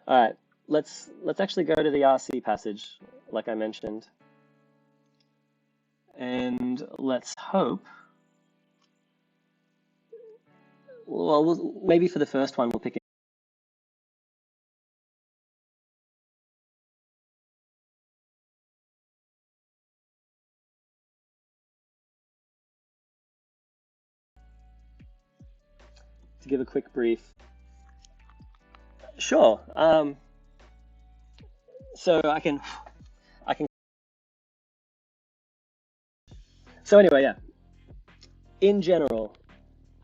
All right, let's actually go to the RC passage, like I mentioned, and let's hope. Well, maybe for the first one, we'll pick it. To give a quick brief. Sure. So I can. So anyway, yeah. In general,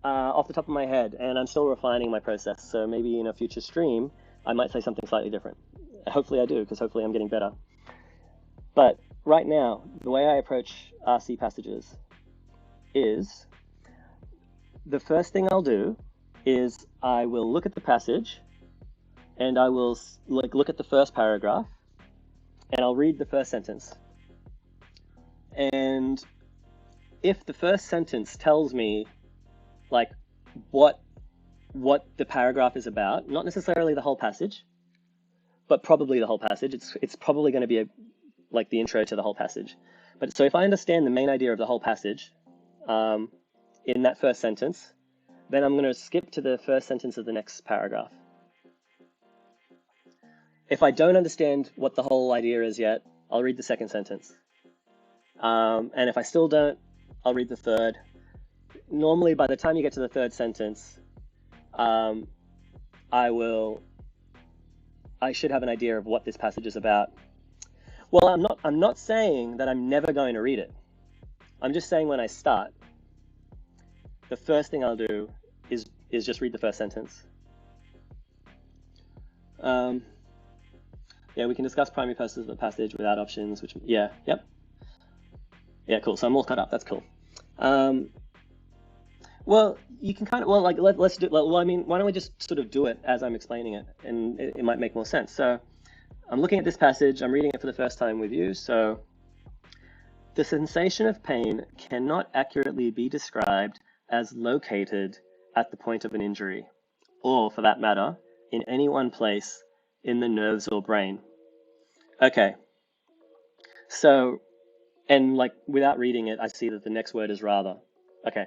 off the top of my head, and I'm still refining my process, so maybe in a future stream, I might say something slightly different. Hopefully I do, because hopefully I'm getting better. But right now, the way I approach RC passages is the first thing I'll do is I will look at the passage and I will look at the first paragraph and I'll read the first sentence. And if the first sentence tells me like what the paragraph is about, not necessarily the whole passage, but probably the whole passage, it's probably going to be like the intro to the whole passage. But so if I understand the main idea of the whole passage in that first sentence, then I'm going to skip to the first sentence of the next paragraph. If I don't understand what the whole idea is yet, I'll read the second sentence. And if I still don't, I'll read the third. Normally, by the time you get to the third sentence, I should have an idea of what this passage is about. Well, I'm not saying that I'm never going to read it. I'm just saying when I start, the first thing I'll do is just read the first sentence. Yeah, we can discuss primary purposes of the passage without options, which, yeah, yep. Yeah, cool, so I'm all caught up, that's cool. Well, you can kind of, well, like, let's do, well, I mean, why don't we just sort of do it as I'm explaining it, and it might make more sense. So I'm looking at this passage, I'm reading it for the first time with you, so the sensation of pain cannot accurately be described as located at the point of an injury, or for that matter, in any one place in the nerves or brain. Okay, so, and like without reading it, I see that the next word is rather. Okay,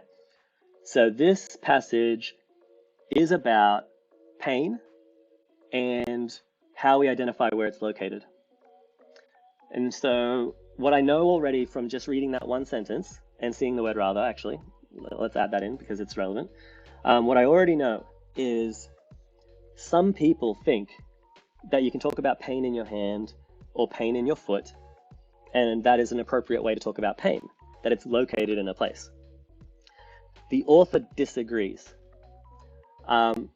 so this passage is about pain and how we identify where it's located. And so what I know already from just reading that one sentence and seeing the word rather, actually, let's add that in because it's relevant. What I already know is some people think that you can talk about pain in your hand or pain in your foot, and that is an appropriate way to talk about pain, that it's located in a place. The author disagrees. So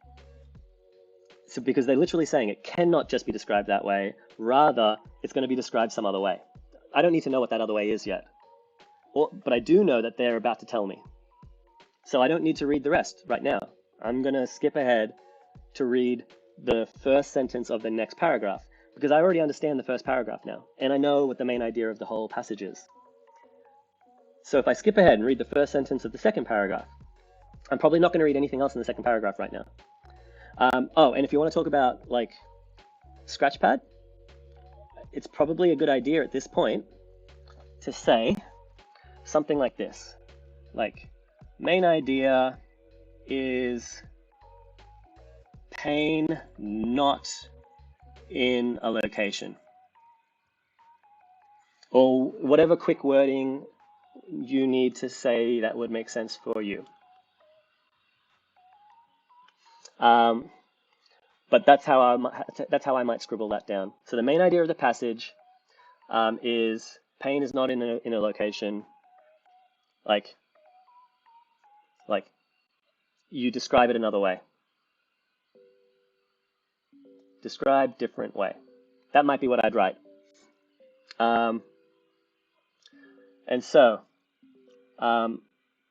because they're literally saying it cannot just be described that way, rather it's going to be described some other way. I don't need to know what that other way is yet, but I do know that they're about to tell me. So I don't need to read the rest right now. I'm going to skip ahead to read the first sentence of the next paragraph, because I already understand the first paragraph now, and I know what the main idea of the whole passage is. So if I skip ahead and read the first sentence of the second paragraph, I'm probably not going to read anything else in the second paragraph right now. Oh, and if you want to talk about like Scratchpad, it's probably a good idea at this point to say something like this, like main idea is pain not in a location, or whatever quick wording you need to say that would make sense for you. But that's how I might scribble that down. So the main idea of the passage is pain is not in a location. Like you describe it another way. Describe different way. That might be what I'd write. And so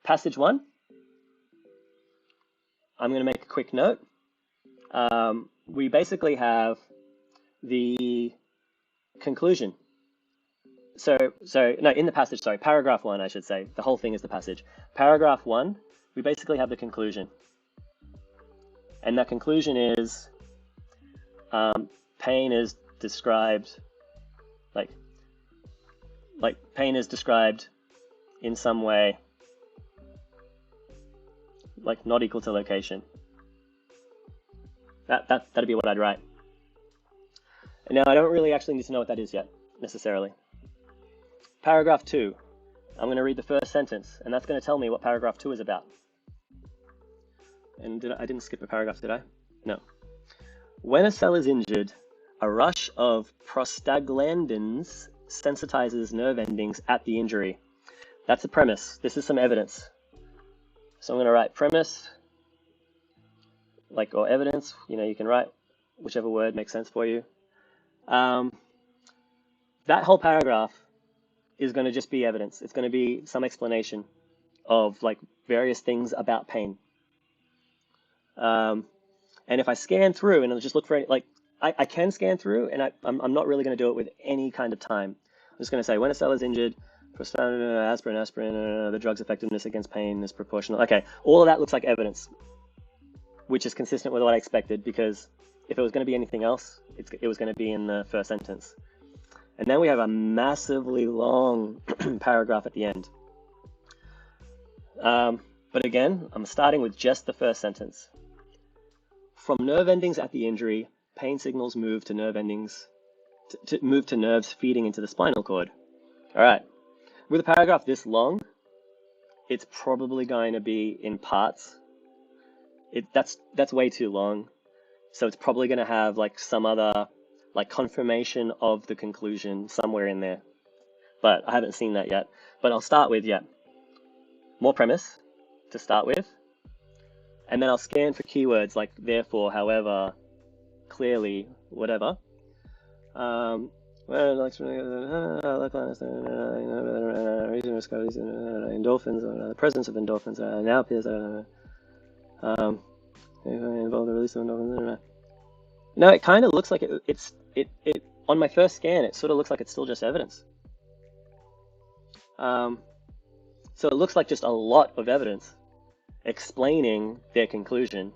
passage 1. I'm going to make a quick note. We basically have the conclusion. No, in the passage, sorry, paragraph 1, I should say. The whole thing is the passage. Paragraph 1, we basically have the conclusion. And that conclusion is, pain is described, like pain is described in some way, like not equal to location. That'd be what I'd write. And now I don't really actually need to know what that is yet, necessarily. Paragraph 2. I'm going to read the first sentence, and that's going to tell me what paragraph 2 is about. And I didn't skip a paragraph, did I? No. When a cell is injured, a rush of prostaglandins sensitizes nerve endings at the injury. That's the premise. This is some evidence. So I'm going to write premise, or evidence. You can write whichever word makes sense for you. That whole paragraph is going to just be evidence. It's going to be some explanation of various things about pain. And if I scan through and I'll just look for any, I can scan through, and I'm not really going to do it with any kind of time. I'm just going to say when a cell is injured, aspirin, the drug's effectiveness against pain is proportional. Okay, all of that looks like evidence, which is consistent with what I expected, because if it was going to be anything else, it was going to be in the first sentence. And then we have a massively long paragraph at the end. But again, I'm starting with just the first sentence. From nerve endings at the injury, pain signals move to nerve endings, move to nerves feeding into the spinal cord. All right. With a paragraph this long, it's probably going to be in parts. That's way too long. So it's probably going to have some other confirmation of the conclusion somewhere in there. But I haven't seen that yet. But I'll start with, more premise to start with. And then I'll scan for keywords like therefore, however, clearly, whatever. Endorphins, the presence of endorphins now appears involve the release of endorphins. No, it kind of looks like it on my first scan, it sort of looks like it's still just evidence. So it looks like just a lot of evidence explaining their conclusion.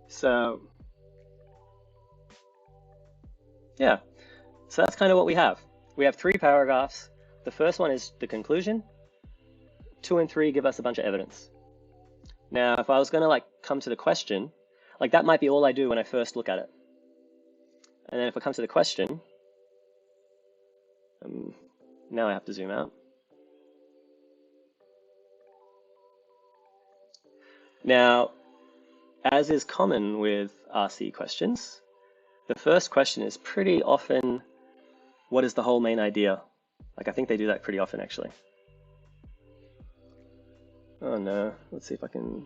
So that's kind of what we have. We have 3 paragraphs. The first one is the conclusion. 2 and 3 give us a bunch of evidence. Now, if I was going to come to the question, that might be all I do when I first look at it. And then if I come to the question, now I have to zoom out. Now, as is common with RC questions, the first question is pretty often, what is the whole main idea? I think they do that pretty often, actually. Oh no, let's see if I can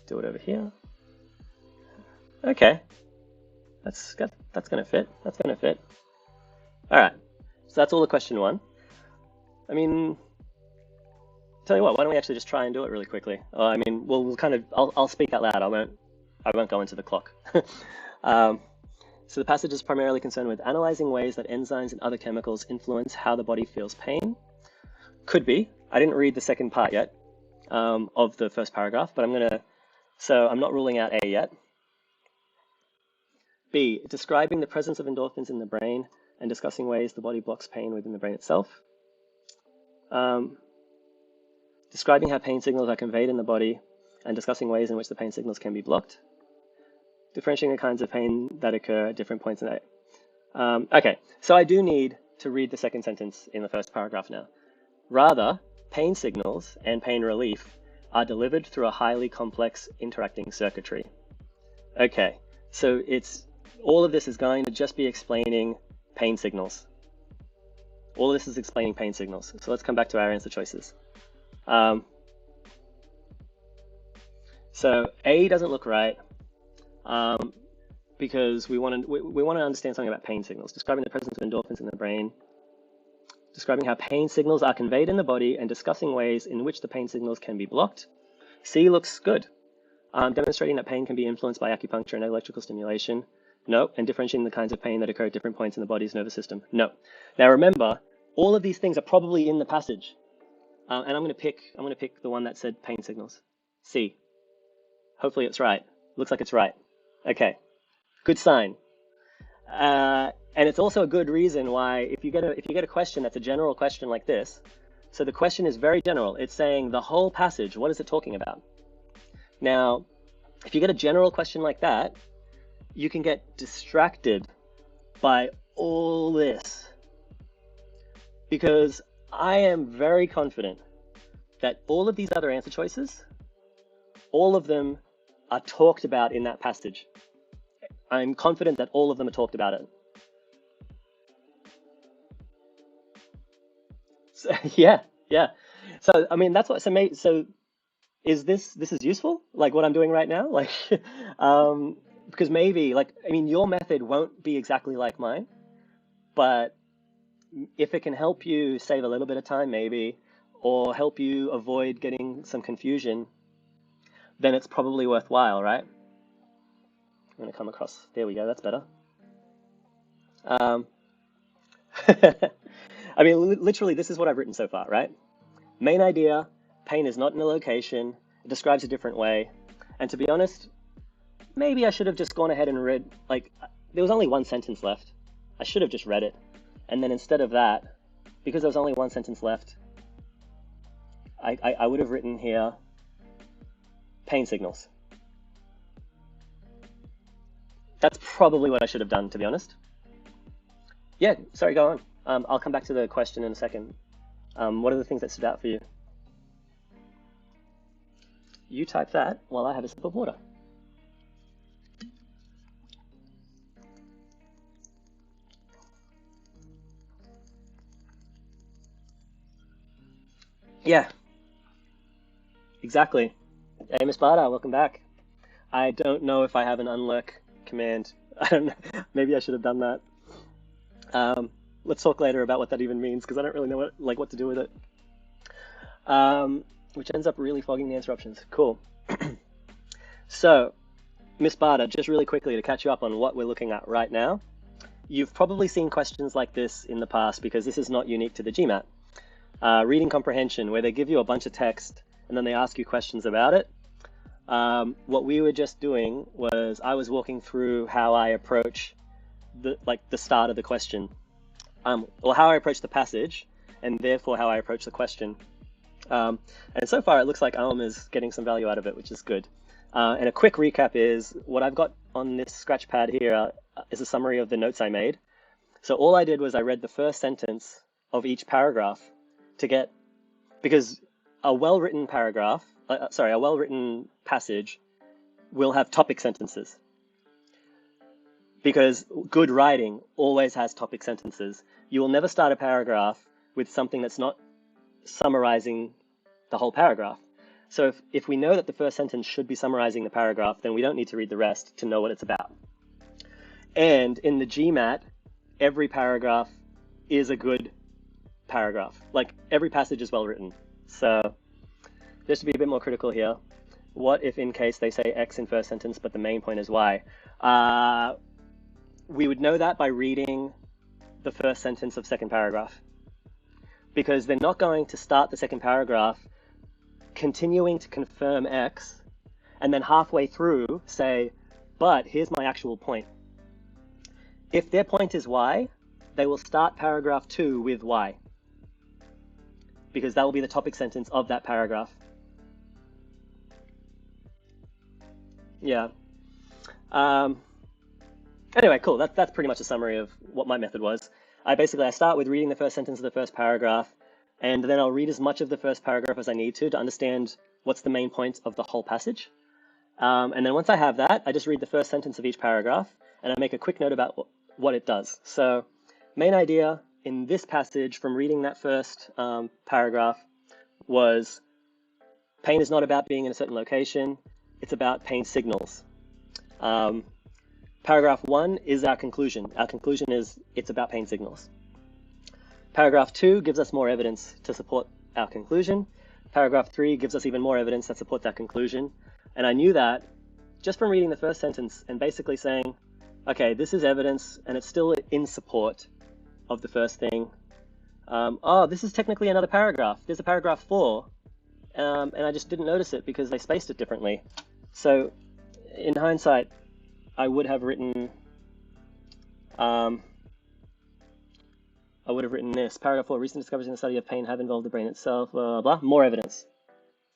do it over here. Okay, that's gonna fit. That's gonna fit. All right, so that's all the question 1. I mean, tell you what, why don't we actually just try and do it really quickly? We'll kind of, I'll speak out loud. I won't go into the clock. So the passage is primarily concerned with analyzing ways that enzymes and other chemicals influence how the body feels pain. Could be. I didn't read the second part yet of the first paragraph, but I'm not ruling out A yet. B, describing the presence of endorphins in the brain and discussing ways the body blocks pain within the brain itself. Describing how pain signals are conveyed in the body and discussing ways in which the pain signals can be blocked. Differentiating the kinds of pain that occur at different points in the day. Okay, so I do need to read the second sentence in the first paragraph now. Rather, pain signals and pain relief are delivered through a highly complex interacting circuitry. Okay, so all of this is going to just be explaining pain signals. All of this is explaining pain signals. So let's come back to our answer choices. So A doesn't look right because we want to understand something about pain signals, describing the presence of endorphins in the brain, describing how pain signals are conveyed in the body, and discussing ways in which the pain signals can be blocked. C looks good. Demonstrating that pain can be influenced by acupuncture and electrical stimulation. No. And differentiating the kinds of pain that occur at different points in the body's nervous system. No. Now remember, all of these things are probably in the passage. And I'm going to pick the one that said pain signals. C. Hopefully it's right. Looks like it's right. Okay, good sign. And it's also a good reason why if you get a question that's a general question like this, so the question is very general. It's saying the whole passage, what is it talking about? Now, if you get a general question like that, you can get distracted by all this, because I am very confident that all of these other answer choices, all of them are talked about in that passage. I'm confident that all of them are talked about it. So, yeah. So I mean that's what. So is this is useful? Like what I'm doing right now? Like because maybe like I mean your method won't be exactly like mine, but if it can help you save a little bit of time maybe, or help you avoid getting some confusion, then it's probably worthwhile, right? I'm going to come across, there we go, that's better. I mean, literally, this is what I've written so far, right? Main idea, pain is not in a location, it describes a different way. And to be honest, maybe I should have just gone ahead and read, like, there was only one sentence left. I should have just read it. And then instead of that, because there was only one sentence left, I would have written here, pain signals. That's probably what I should have done, to be honest. Yeah, sorry, go on. I'll come back to the question in a second. What are the things that stood out for you? You type that while I have a sip of water. Yeah, exactly. Hey, Miss Barda, welcome back. I don't know if I have an unlurk command. I don't know. Maybe I should have done that. Let's talk later about what that even means, because I don't really know what to do with it. Which ends up really fogging the answer options. Cool. So, Miss Barda, just really quickly to catch you up on what we're looking at right now. You've probably seen questions like this in the past because this is not unique to the GMAT. Reading comprehension, where they give you a bunch of text and then they ask you questions about it. What we were just doing was I was walking through how I approach the start of the question, or how I approach the passage, and therefore how I approach the question. And so far it looks like Alm is getting some value out of it, which is good. And a quick recap is what I've got on this scratch pad here is a summary of the notes I made. So all I did was I read the first sentence of each paragraph to get, because a well-written paragraph, a well-written passage will have topic sentences. Because good writing always has topic sentences. You will never start a paragraph with something that's not summarizing the whole paragraph. So if we know that the first sentence should be summarizing the paragraph, then we don't need to read the rest to know what it's about. And in the GMAT, every paragraph is a good paragraph. Like every passage is well written. So just to be a bit more critical here, what if in case they say X in first sentence, but the main point is Y? We would know that by reading the first sentence of second paragraph, because they're not going to start the second paragraph continuing to confirm X and then halfway through say, but here's my actual point. If their point is Y, they will start paragraph 2 with Y, because that will be the topic sentence of that paragraph. Yeah. Anyway, cool. That's pretty much a summary of what my method was. I start with reading the first sentence of the first paragraph, and then I'll read as much of the first paragraph as I need to understand what's the main point of the whole passage. And then once I have that, I just read the first sentence of each paragraph, and I make a quick note about what it does. So, main idea in this passage from reading that first paragraph was pain is not about being in a certain location, it's about pain signals. Paragraph 1 is our conclusion. Our conclusion is it's about pain signals. Paragraph 2 gives us more evidence to support our conclusion. Paragraph 3 gives us even more evidence that supports our conclusion. And I knew that just from reading the first sentence and basically saying, okay, this is evidence and it's still in support of the first thing. Oh, this is technically another paragraph. There's a paragraph 4, and I just didn't notice it because they spaced it differently. So in hindsight, I would have written um, this. Paragraph 4, recent discoveries in the study of pain have involved the brain itself, blah, blah, blah. More evidence.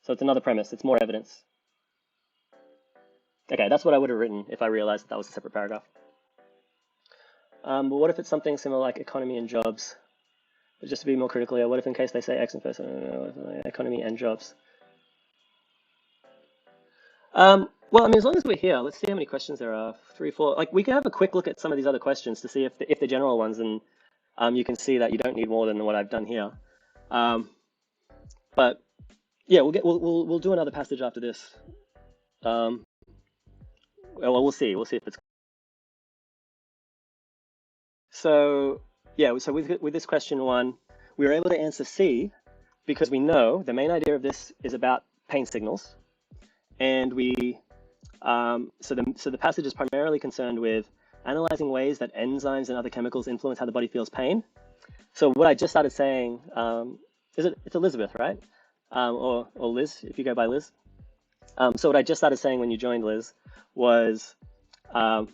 So it's another premise. It's more evidence. Okay, that's what I would have written if I realized that that was a separate paragraph. But what if it's something similar like economy and jobs? But just to be more critical here, what if in case they say X in first, economy and jobs? Well, I mean, as long as we're here, let's see how many questions there are. 3, 4. Like, we can have a quick look at some of these other questions to see if the general ones, and you can see that you don't need more than what I've done here. But yeah, we'll do another passage after this. Well, we'll see. We'll see if it's. So yeah, so with this question 1, we were able to answer C because we know the main idea of this is about pain signals, and we so the passage is primarily concerned with analyzing ways that enzymes and other chemicals influence how the body feels pain. So what I just started saying, it's Elizabeth, right? Or Liz, if you go by Liz. So what I just started saying when you joined, Liz, was, I'm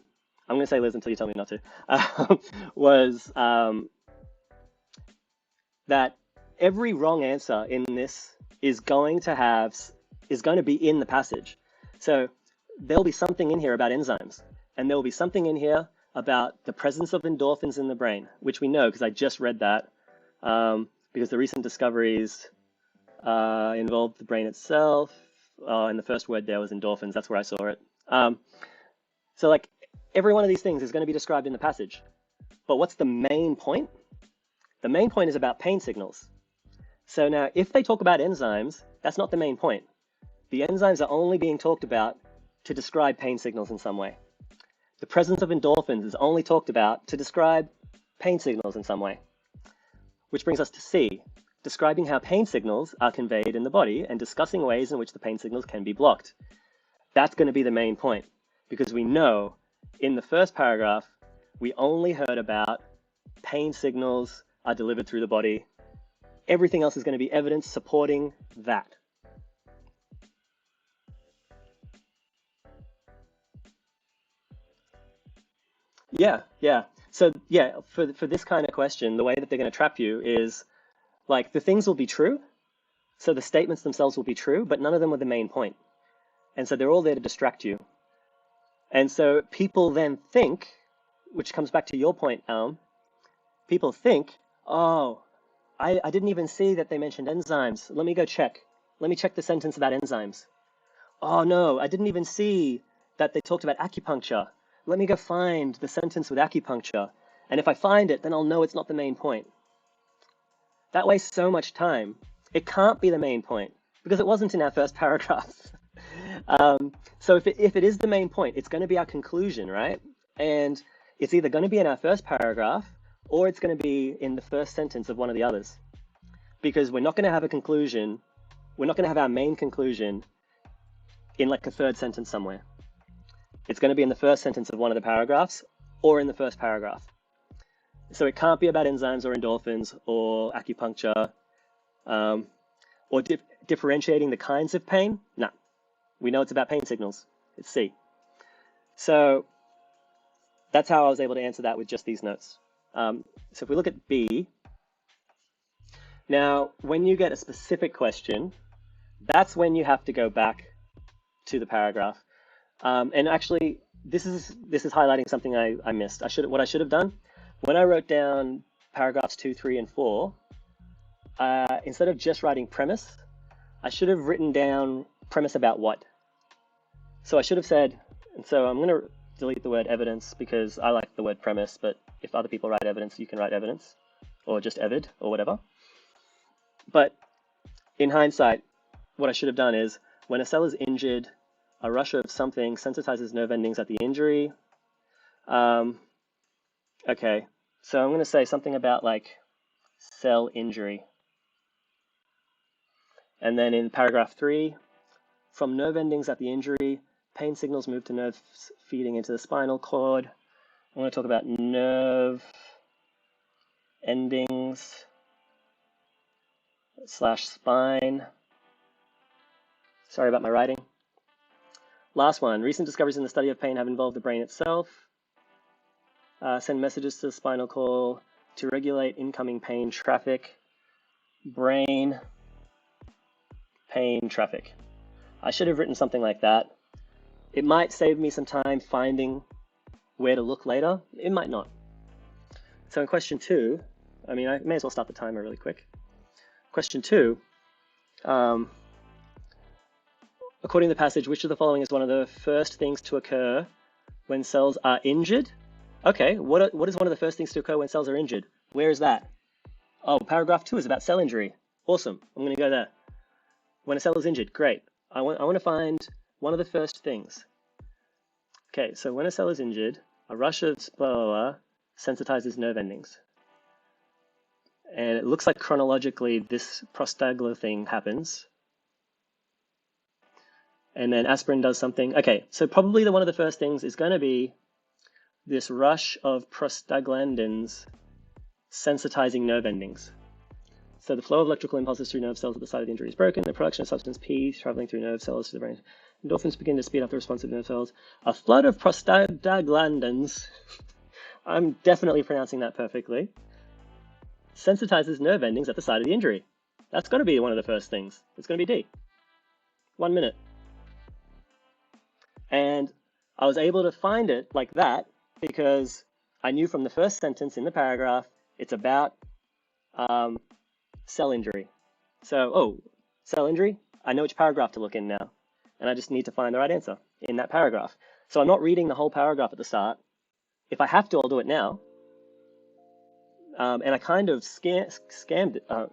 going to say Liz until you tell me not to, was that every wrong answer in this is going to be in the passage. So there'll be something in here about enzymes, and there'll be something in here about the presence of endorphins in the brain, which we know because I just read that, because the recent discoveries involved the brain itself, and the first word there was endorphins. That's where I saw it. So like every one of these things is going to be described in the passage. But what's the main point? The main point is about pain signals. So now if they talk about enzymes, that's not the main point. The enzymes are only being talked about to describe pain signals in some way. The presence of endorphins is only talked about to describe pain signals in some way. Which brings us to C, describing how pain signals are conveyed in the body and discussing ways in which the pain signals can be blocked. That's going to be the main point, because we know in the first paragraph, we only heard about pain signals are delivered through the body. Everything else is going to be evidence supporting that. Yeah. So yeah, for this kind of question, the way that they're going to trap you is like the things will be true. So the statements themselves will be true, but none of them are the main point. And so they're all there to distract you. And so people then think, which comes back to your point, people think, oh, I didn't even see that they mentioned enzymes. Let me go check. Let me check the sentence about enzymes. Oh no, I didn't even see that they talked about acupuncture. Let me go find the sentence with acupuncture. And if I find it, then I'll know it's not the main point. That wastes so much time. It can't be the main point because it wasn't in our first paragraph. So if it is the main point, it's going to be our conclusion, right? And it's either going to be in our first paragraph or it's going to be in the first sentence of one of the others. Because we're not going to have a conclusion, we're not going to have our main conclusion in like a third sentence somewhere. It's going to be in the first sentence of one of the paragraphs or in the first paragraph. So it can't be about enzymes or endorphins or acupuncture or differentiating the kinds of pain. No, we know it's about pain signals. It's C. So that's how I was able to answer that with just these notes. So if we look at B, now when you get a specific question, that's when you have to go back to the paragraph. And actually, this is highlighting something I missed. What I should have done when I wrote down paragraphs 2, 3, and 4. Instead of just writing premise, I should have written down premise about what. So I should have said, and so I'm going to delete the word evidence because I like the word premise, but if other people write evidence, you can write evidence or just evid or whatever. But in hindsight, what I should have done is when a cell is injured, a rush of something sensitizes nerve endings at the injury. Okay, so I'm going to say something about like cell injury. And then in paragraph 3, from nerve endings at the injury, pain signals move to nerves feeding into the spinal cord. I want to talk about nerve endings / spine. Sorry about my writing. last one. Recent discoveries in the study of pain have involved the brain itself. Send messages to the spinal cord to regulate incoming pain traffic. Brain, pain traffic. I should have written something like that. It might save me some time finding where to look later. It might not. So in question 2, I mean, I may as well start the timer really quick. Question 2, according to the passage, which of the following is one of the first things to occur when cells are injured? Okay, what is one of the first things to occur when cells are injured? Where is that? Oh, paragraph 2 is about cell injury. Awesome, I'm going to go there. When a cell is injured, great. I want to find one of the first things. Okay, so when a cell is injured, a rush of blah, blah, blah sensitizes nerve endings. And it looks like chronologically this prostaglandin thing happens. And then aspirin does something. Okay, so probably one of the first things is going to be this rush of prostaglandins sensitizing nerve endings. So the flow of electrical impulses through nerve cells at the site of the injury is broken. The production of substance P traveling through nerve cells to the brain. Endorphins begin to speed up the response of nerve cells. A flood of prostaglandins, I'm definitely pronouncing that perfectly, sensitizes nerve endings at the site of the injury. That's got to be one of the first things. It's going to be D. 1 minute. And I was able to find it like that because I knew from the first sentence in the paragraph, it's about cell injury. So, cell injury, I know which paragraph to look in now. And I just need to find the right answer in that paragraph. So I'm not reading the whole paragraph at the start. If I have to, I'll do it now. And I kind of skimmed it, I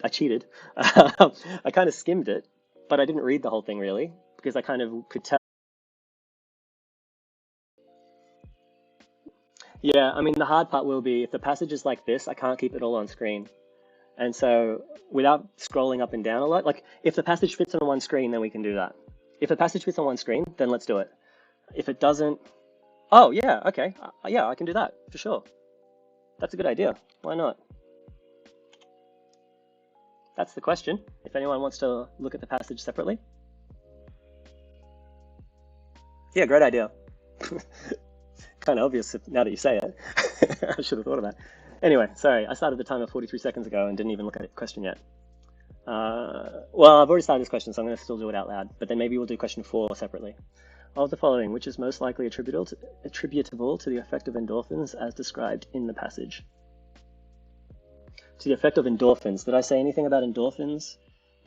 cheated. I kind of skimmed it, but I didn't read the whole thing really, because I kind of could tell. Yeah, I mean, the hard part will be if the passage is like this, I can't keep it all on screen. And so without scrolling up and down a lot, like if the passage fits on one screen, then we can do that. If the passage fits on one screen, then let's do it. If it doesn't, oh yeah, okay. Yeah, I can do that for sure. That's a good idea. Why not? That's the question. If anyone wants to look at the passage separately. Yeah, great idea. Kind of obvious now that you say it. I should have thought of that. Anyway, sorry, I started the timer 43 seconds ago and didn't even look at the question yet. Well, I've already started this question, so I'm going to still do it out loud, but then maybe we'll do question 4 separately. Of the following, which is most likely attributable to the effect of endorphins as described in the passage? To the effect of endorphins. Did I say anything about endorphins?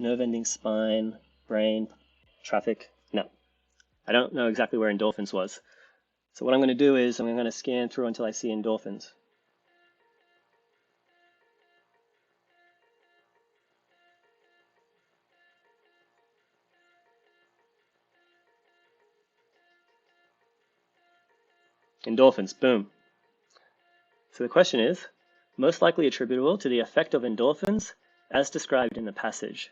Nerve ending, spine, brain, traffic? No. I don't know exactly where endorphins was. So what I'm going to do is I'm going to scan through until I see endorphins. Endorphins, boom. So the question is, most likely attributable to the effect of endorphins as described in the passage.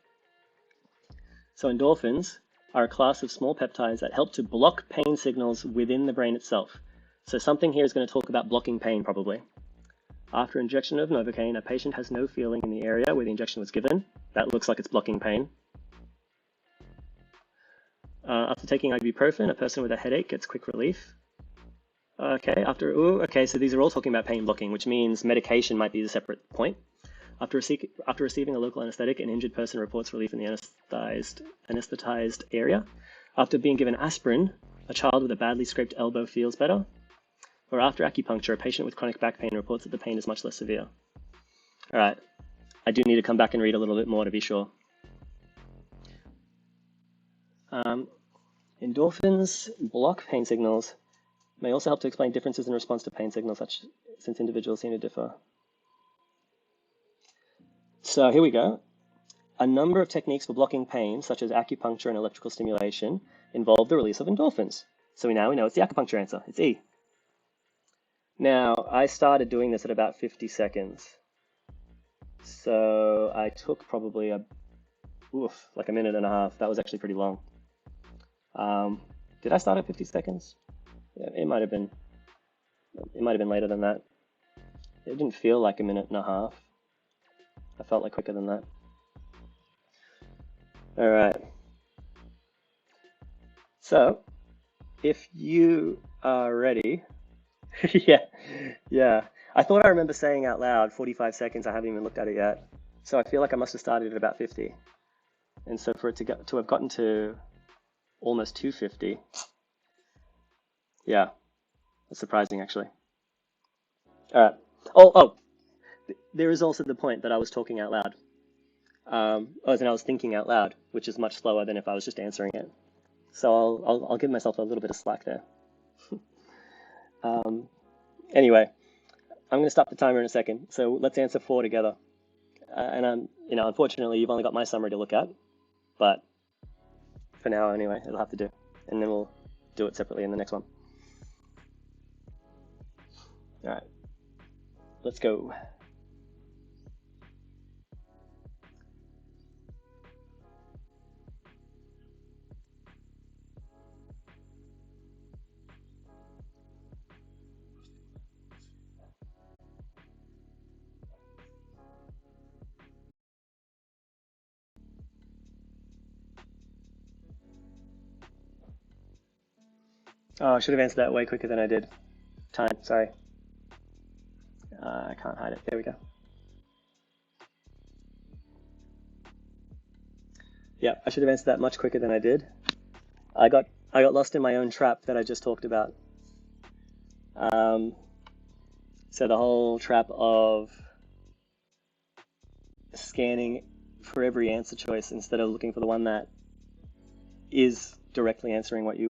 So endorphins are a class of small peptides that help to block pain signals within the brain itself. So something here is going to talk about blocking pain probably. After injection of Novocaine, a patient has no feeling in the area where the injection was given. That looks like it's blocking pain. After taking ibuprofen, a person with a headache gets quick relief. Okay, okay, so these are all talking about pain blocking, which means medication might be the separate point. After receiving a local anesthetic, an injured person reports relief in the anesthetized area. After being given aspirin, a child with a badly scraped elbow feels better. Or after acupuncture, a patient with chronic back pain reports that the pain is much less severe. All right, I do need to come back and read a little bit more to be sure. Endorphins block pain signals. May also help to explain differences in response to pain signals, since individuals seem to differ. So here we go. A number of techniques for blocking pain, such as acupuncture and electrical stimulation, involve the release of endorphins. So now we know it's the acupuncture answer. It's E. Now, I started doing this at about 50 seconds. So I took probably like a minute and a half. That was actually pretty long. Did I start at 50 seconds? Yeah, it might have been later than that. It didn't feel like a minute and a half. I felt like quicker than that. All right. So if you are ready, yeah. I thought I remember saying out loud 45 seconds. I haven't even looked at it yet. So I feel like I must have started at about 50. And so for it to have gotten to almost 250, yeah, that's surprising actually. All right. Oh, there is also the point that I was talking out loud. As in I was thinking out loud, which is much slower than if I was just answering it. So I'll give myself a little bit of slack there. Anyway, I'm going to stop the timer in a second. So let's answer 4 together. And unfortunately, you've only got my summary to look at, but for now anyway, it'll have to do. And then we'll do it separately in the next one. All right, let's go. Oh, I should have answered that way quicker than I did. Time, sorry. I can't hide it. There we go. Yeah, I should have answered that much quicker than I did. I got lost in my own trap that I just talked about. So the whole trap of scanning for every answer choice instead of looking for the one that is directly answering what you.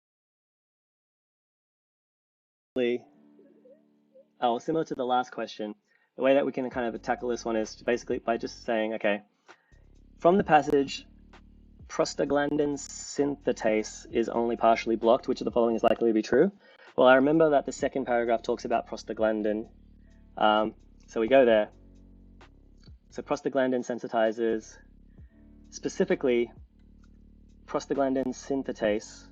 Oh, similar to the last question, the way that we can kind of tackle this one is basically by just saying, okay, from the passage, prostaglandin synthetase is only partially blocked. Which of the following is likely to be true? Well, I remember that the second paragraph talks about prostaglandin. So we go there. So prostaglandin sensitizes, specifically prostaglandin synthetase.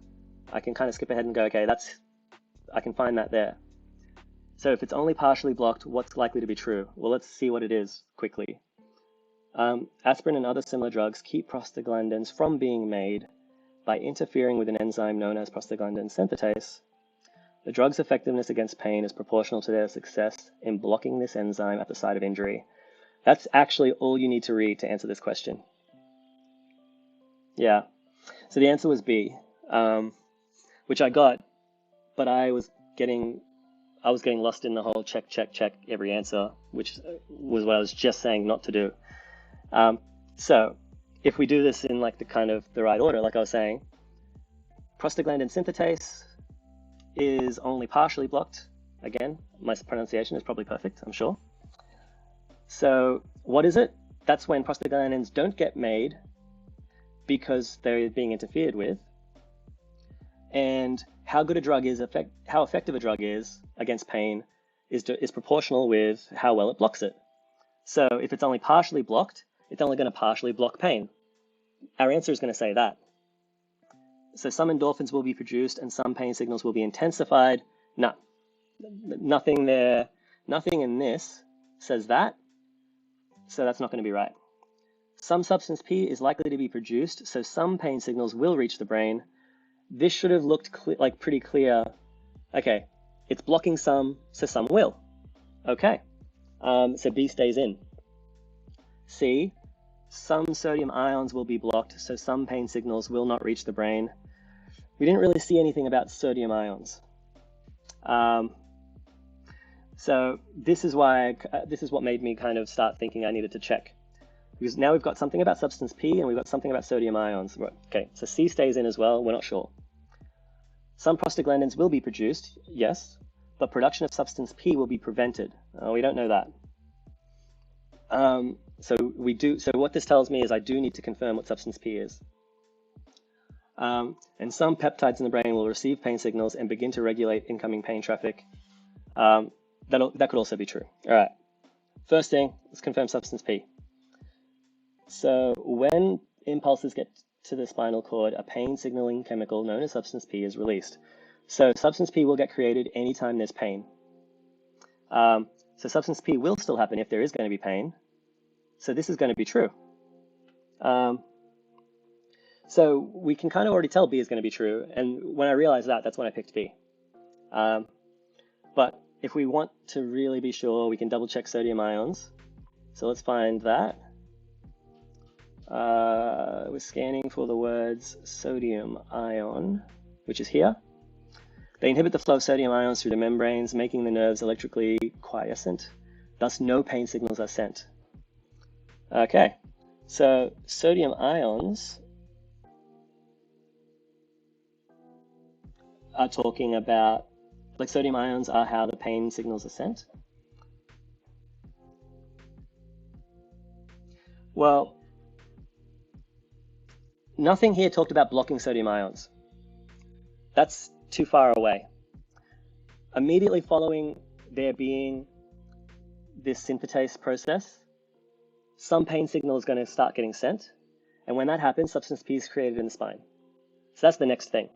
I can kind of skip ahead and go, okay, I can find that there. So if it's only partially blocked, what's likely to be true? Well, let's see what it is quickly. Aspirin and other similar drugs keep prostaglandins from being made by interfering with an enzyme known as prostaglandin synthetase. The drug's effectiveness against pain is proportional to their success in blocking this enzyme at the site of injury. That's actually all you need to read to answer this question. Yeah, so the answer was B, which I got, but I was getting lost in the whole check every answer, which was what I was just saying not to do. So if we do this in like the right order, like I was saying, prostaglandin synthetase is only partially blocked. Again, my pronunciation is probably perfect, I'm sure. So what is it? That's when prostaglandins don't get made because they're being interfered with. And how good a drug is, how effective a drug is against pain is proportional with how well it blocks it. So if it's only partially blocked, it's only going to partially block pain. Our answer is going to say that. So some endorphins will be produced and some pain signals will be intensified. No, nothing there, nothing in this says that. So that's not going to be right. Some substance P is likely to be produced, so some pain signals will reach the brain. This should have looked like pretty clear. Okay, it's blocking some, so some will. Okay, so B stays in. C, some sodium ions will be blocked, so some pain signals will not reach the brain. We didn't really see anything about sodium ions. So this is what made me kind of start thinking I needed to check. Because now we've got something about substance P and we've got something about sodium ions. Okay, so C stays in as well, we're not sure. Some prostaglandins will be produced, yes, but production of substance P will be prevented. We don't know that. So what this tells me is I do need to confirm what substance P is. And some peptides in the brain will receive pain signals and begin to regulate incoming pain traffic. That could also be true. All right, first thing, let's confirm substance P. So when impulses get to the spinal cord, a pain signaling chemical known as substance P is released. So substance P will get created anytime there's pain. So substance P will still happen if there is going to be pain. So this is going to be true. So we can kind of already tell B is going to be true. And when I realized that, that's when I picked B. But if we want to really be sure, we can double check sodium ions. So let's find that. We're scanning for the words sodium ion, which is here. They inhibit the flow of sodium ions through the membranes, making the nerves electrically quiescent. Thus, no pain signals are sent. Okay, so sodium ions are talking about, like, sodium ions are how the pain signals are sent. Well, nothing here talked about blocking sodium ions. That's too far away. Immediately following there being this synthetase process, some pain signal is going to start getting sent. And when that happens, substance P is created in the spine. So that's the next thing.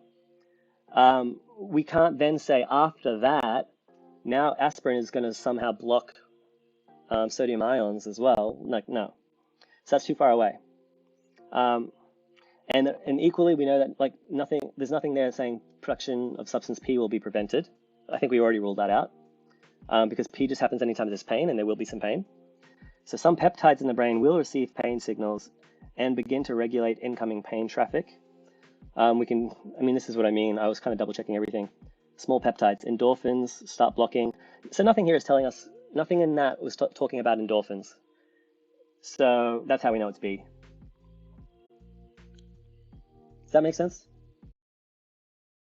We can't then say after that, now aspirin is going to somehow block sodium ions as well. Like, no. So that's too far away. And equally, we know that, like, there's nothing there saying production of substance P will be prevented. I think we already ruled that out, because P just happens anytime there's pain, and there will be some pain. So some peptides in the brain will receive pain signals and begin to regulate incoming pain traffic. This is what I mean. I was kind of double checking everything. Small peptides, endorphins start blocking. So nothing here is telling us, nothing in that was talking about endorphins. So that's how we know it's B. Does that make sense?